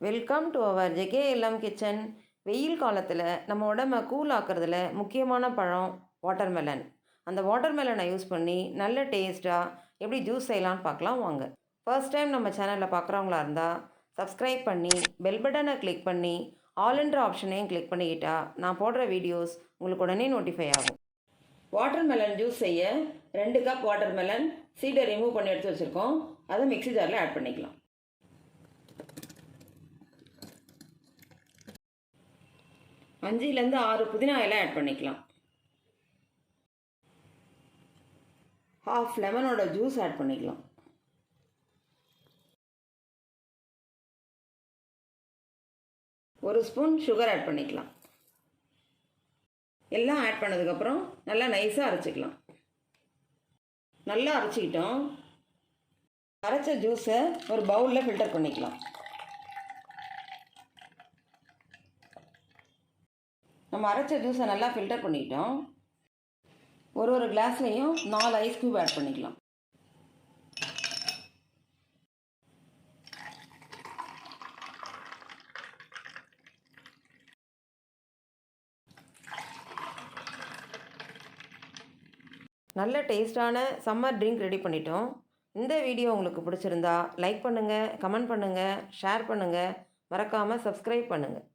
Welcome to our JKLM kitchen. வெயில் காலத்தில் நம்ம உடம்பை கூல் ஆக்கிறதுல முக்கியமான பழம் வாட்டர்மெலன். அந்த வாட்டர்மெலனை யூஸ் பண்ணி நல்ல டேஸ்ட்டாக எப்படி ஜூஸ் செய்யலான்னு பார்க்கலாம் வாங்க. ஃபர்ஸ்ட் டைம் நம்ம சேனலில் பார்க்குறவங்களா இருந்தால் சப்ஸ்கிரைப் பண்ணி பெல் பட்டனை கிளிக் பண்ணி ஆல்ன்ற ஆப்ஷனையும் கிளிக் பண்ணிக்கிட்டா நான் போடுற வீடியோஸ் உங்களுக்கு உடனே நோட்டிஃபை ஆகும். வாட்டர்மெலன் ஜூஸ் செய்ய 2 கப் வாட்டர்மெலன் சீடை ரிமூவ் பண்ணி எடுத்து வச்சுருக்கோம். அதை மிக்ஸி ஜாரில் ஆட் பண்ணிக்கலாம். 5லேருந்து 6 புதினா இலை ஆட் பண்ணிக்கலாம். ஹாஃப் லெமனோட ஜூஸ் ஆட் பண்ணிக்கலாம். ஒரு ஸ்பூன் சுகர் ஆட் பண்ணிக்கலாம். எல்லாம் ஆட் பண்ணதுக்கப்புறம் நல்லா நைஸாக அரைச்சிக்கலாம். நல்லா அரைச்சிக்கிட்டோம். அரைச்ச ஜூஸை ஒரு பவுலில் ஃபில்டர் பண்ணிக்கலாம். நம்ம அரைச்ச ஜூஸை நல்லா ஃபில்டர் பண்ணிக்கிட்டோம். ஒரு கிளாஸ்லையும் 4 ஐஸ் க்யூப் ஆட் பண்ணிக்கலாம். நல்ல டேஸ்டான சம்மர் ட்ரிங்க் ரெடி பண்ணிட்டோம். இந்த வீடியோ உங்களுக்கு பிடிச்சிருந்தா லைக் பண்ணுங்கள், கமெண்ட் பண்ணுங்கள், ஷேர் பண்ணுங்கள், மறக்காமல் சப்ஸ்கிரைப் பண்ணுங்கள்.